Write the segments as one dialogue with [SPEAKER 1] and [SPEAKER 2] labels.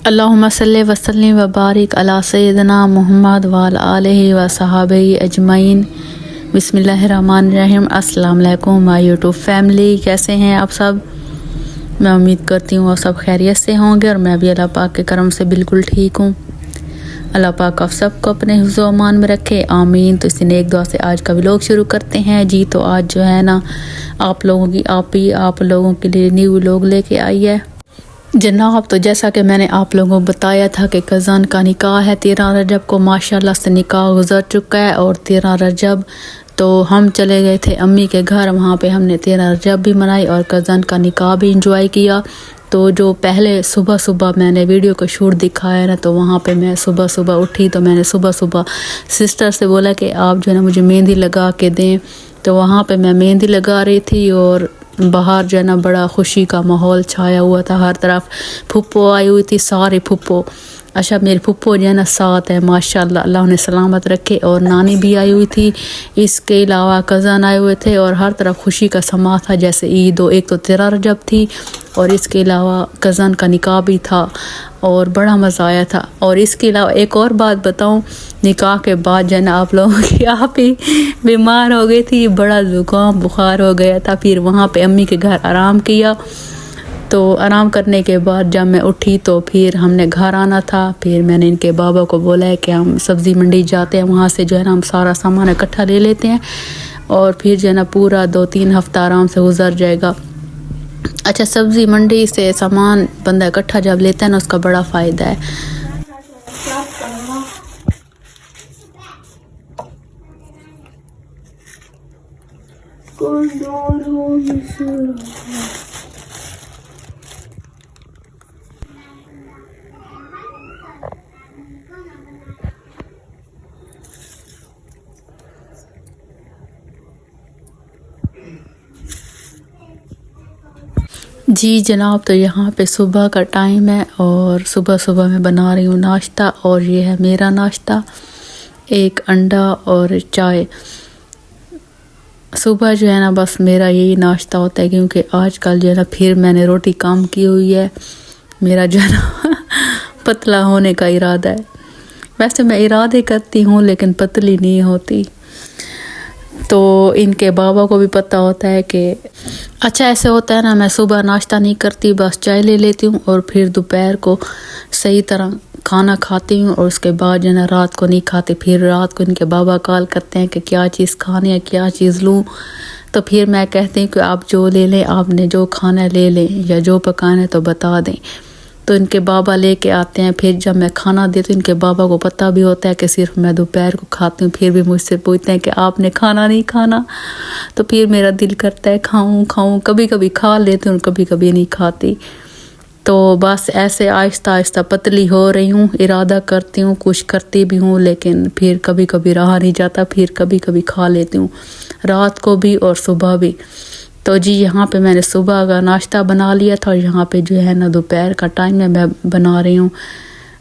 [SPEAKER 1] अल्लाहुम्मा सल्लि व सल्लिम व बारिक अला सय्यिदना मुहम्मद व अला आलिहि व सहाबिही अजमईन। बिस्मिल्लाहिर्रहमानिर्रहीम। अस्सलाम वालेकुम माय यूट्यूब फैमिली, कैसे हैं आप सब। मैं उम्मीद करती हूँ आप सब खैरियत से होंगे और मैं भी अल्लाह पाक के करम से बिल्कुल ठीक हूँ। अल्लाह पाक आप सबको अपने हिफ्ज़ व अमान में रखे, आमीन। तो इसी नेक दुआ से आज का व्लॉग शुरू करते हैं जी। तो आज जो है ना आप लोगों के लिए न्यू व्लॉग लेके आई है जनाब। तो जैसा कि मैंने आप लोगों को बताया था कि कज़न का निकाह है 13 रजब को, माशाल्लाह से निकाह गुजर चुका है। और 13 रजब तो हम चले गए थे अम्मी के घर, वहाँ पे हमने 13 रजब भी मनाई और कज़न का निकाह भी इंजॉय किया। तो जो पहले सुबह सुबह मैंने वीडियो का शूट दिखाया ना, तो वहाँ पे मैं सुबह सुबह उठी तो मैंने सुबह सुबह सिस्टर से बोला कि आप जो है ना मुझे मेहंदी लगा के दें। तो वहाँ पे मैं मेहंदी लगा रही थी और बाहर जो है ना बड़ा खुशी का माहौल छाया हुआ था, हर तरफ फुप्पो आई हुई थी, सारे फुप्पो। अच्छा, मेरी फुप्पो जो है ना 7 है माशाल्लाह, अल्लाह उन्हें सलामत रखे। और नानी भी आई हुई थी, इसके अलावा कज़न आए हुए थे और हर तरफ खुशी का समा था। जैसे ईद एक तो 13 रजब थी और इसके अलावा कज़न का निकाह भी था और बड़ा मज़ा आया था। और इसके अलावा एक और बात बताऊं, निकाह के बाद जो है ना आप लोगों की आप ही बीमार हो गई थी, बड़ा ज़ुकाम बुखार हो गया था। फिर वहाँ पे अम्मी के घर आराम किया। तो आराम करने के बाद जब मैं उठी तो फिर हमने घर आना था। फिर मैंने इनके बाबा को बोला है कि हम सब्ज़ी मंडी जाते हैं, वहाँ से जो है ना हम सारा सामान इकट्ठा ले लेते हैं और फिर जो है ना पूरा 2-3 हफ्ता आराम से गुजर जाएगा। अच्छा, सब्ज़ी मंडी से सामान बंदा इकट्ठा जब लेता है ना उसका बड़ा फ़ायदा है। जी जनाब, तो यहाँ पे सुबह का टाइम है और सुबह सुबह मैं बना रही हूँ नाश्ता। और ये है मेरा नाश्ता, एक अंडा और चाय। सुबह जो है ना बस मेरा यही नाश्ता होता है, क्योंकि आजकल जो है ना फिर मैंने रोटी कम की हुई है। मेरा जो है ना पतला होने का इरादा है। वैसे मैं इरादे करती हूँ लेकिन पतली नहीं होती। तो इनके बाबा को भी पता होता है कि अच्छा ऐसे होता है ना, मैं सुबह नाश्ता नहीं करती, बस चाय ले लेती हूँ और फिर दोपहर को सही तरह खाना खाती हूँ और उसके बाद जो है ना रात को नहीं खाती। फिर रात को इनके बाबा कॉल करते हैं कि क्या चीज़ खानी है, क्या चीज़ लूँ। तो फिर मैं कहती हूँ कि आप जो ले लें, आपने जो खाना है ले लें या जो पकाना है तो बता दें। तो इनके बाबा लेके आते हैं। फिर जब मैं खाना देती हूँ, इनके बाबा को पता भी होता है कि सिर्फ मैं दोपहर को खाती हूँ, फिर भी मुझसे पूछते हैं कि आपने खाना नहीं खाना। तो फिर मेरा दिल करता है खाऊं। कभी कभी खा लेती हूँ, कभी कभी नहीं खाती। तो बस ऐसे आहिस्ता आहिस्ता पतली हो रही हूँ। इरादा करती हूँ, कुछ करती भी हूँ, लेकिन फिर कभी कभी रहा नहीं जाता। फिर कभी कभी खा लेती हूँ, रात को भी और सुबह भी। तो जी यहाँ पे मैंने सुबह का नाश्ता बना लिया था और यहाँ पे जो है ना दोपहर का टाइम है, मैं बना रही हूँ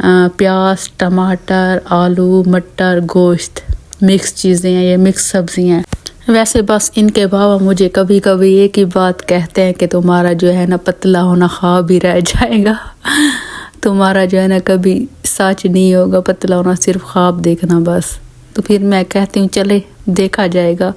[SPEAKER 1] प्याज, टमाटर, आलू, मटर, गोश्त, मिक्स चीज़ें हैं, ये मिक्स सब्जियाँ हैं। वैसे बस इनके बाबा मुझे कभी कभी एक ही बात कहते हैं कि तुम्हारा जो है ना पतला होना ख्वाब ही रह जाएगा। तुम्हारा जो है ना कभी सच नहीं होगा पतला होना, सिर्फ ख्वाब देखना बस। तो फिर मैं कहती हूँ चले देखा जाएगा।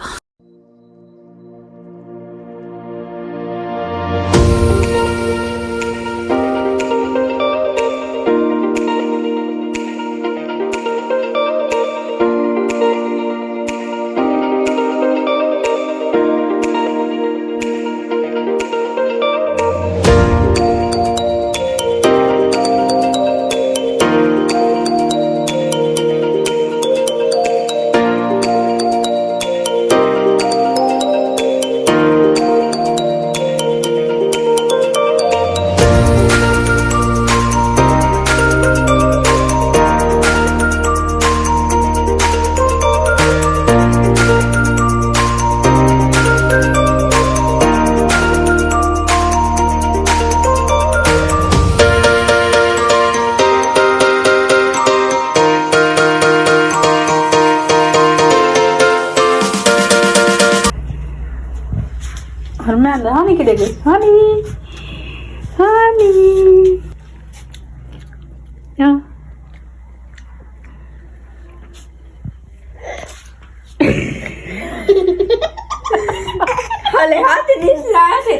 [SPEAKER 1] Hermanda, honey, que dele. Honey. Honey. Ja.
[SPEAKER 2] Alle hatte nicht lachen.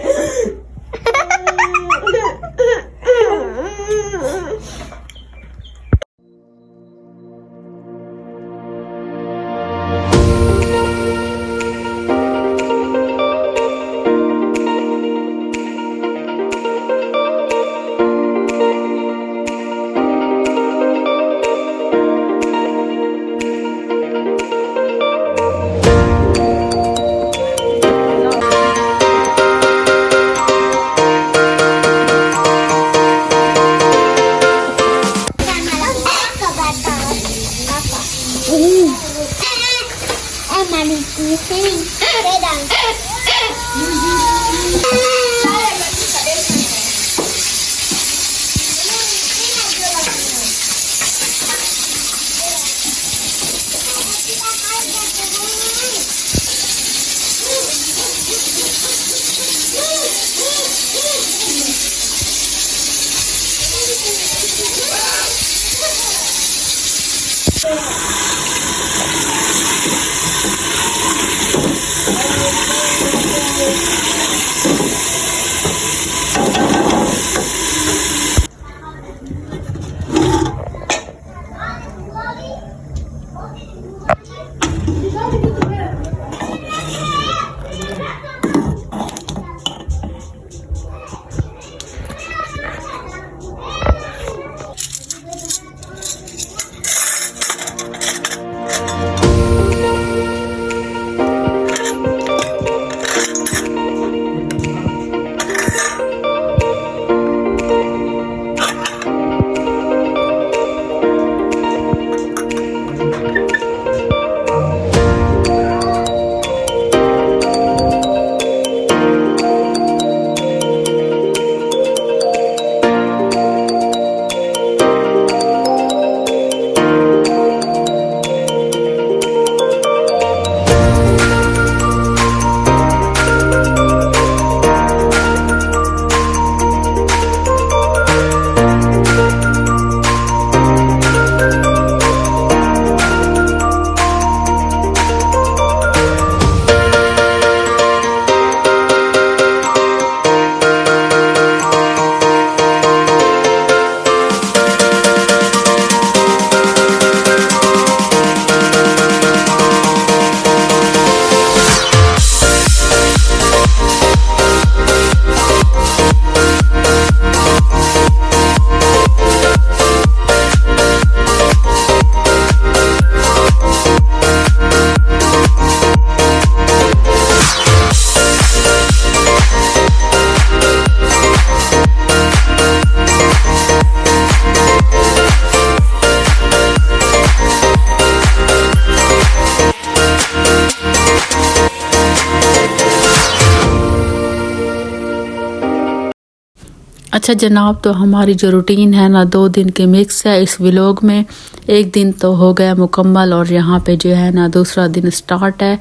[SPEAKER 1] अच्छा जनाब, तो हमारी जो रूटीन है ना 2 दिन के मिक्स है इस व्लॉग में। एक दिन तो हो गया मुकम्मल और यहाँ पे जो है ना दूसरा दिन स्टार्ट है।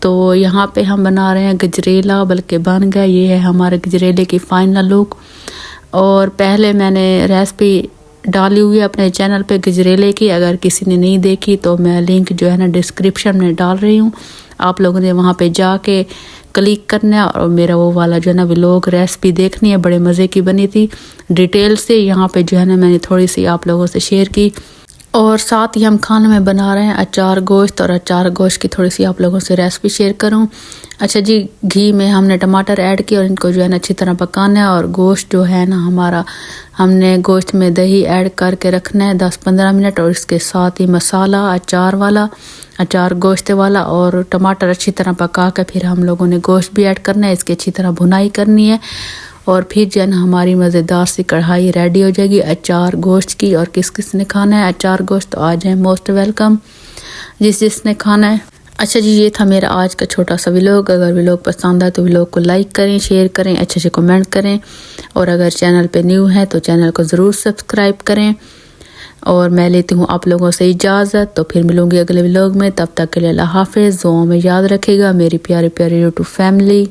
[SPEAKER 1] तो यहाँ पे हम बना रहे हैं गजरेला, बल्कि बन गया। ये है हमारे गजरेले की फाइनल लुक। और पहले मैंने रेसिपी डाली हुई है अपने चैनल पे गजरेले की, अगर किसी ने नहीं देखी तो मैं लिंक जो है ना डिस्क्रिप्शन में डाल रही हूँ। आप लोगों ने वहाँ पे जाके क्लिक करना है और मेरा वो वाला जो है ना व्लॉग रेसिपी देखनी है, बड़े मज़े की बनी थी। डिटेल से यहाँ पे जो है ना मैंने थोड़ी सी आप लोगों से शेयर की। और साथ ही हम खाने में बना रहे हैं अचार गोश्त, और अचार गोश्त की थोड़ी सी आप लोगों से रेसिपी शेयर करूं। अच्छा जी, घी में हमने टमाटर ऐड किया और इनको जो है ना अच्छी तरह पकाना है। और गोश्त जो है ना हमारा, हमने गोश्त में दही ऐड करके रखना है 10-15 मिनट। और इसके साथ ही मसाला अचार वाला, अचार गोश्त वाला और टमाटर अच्छी तरह पका के फिर हम लोगों ने गोश्त भी ऐड करना है। इसकी अच्छी तरह भुनाई करनी है और फिर जो है ना हमारी मज़ेदार सी कढ़ाई रेडी हो जाएगी अचार गोश्त की। और किस किस ने खाना है अचार गोश्त तो आ जाए, मोस्ट वेलकम जिस जिसने खाना है। अच्छा जी, ये था मेरा आज का छोटा सा व्लॉग। अगर व्लॉग पसंद आए तो व्लॉग को लाइक करें, शेयर करें, अच्छे से कमेंट करें। और अगर चैनल पे न्यू है तो चैनल को ज़रूर सब्सक्राइब करें। और मैं लेती हूँ आप लोगों से इजाज़त, तो फिर मिलूँगी अगले व्लॉग में। तब तक के लिए अल्लाह हाफ़िज़। दुआओं में याद रखिएगा मेरी प्यारी प्यारी यूट्यूब फैमिली।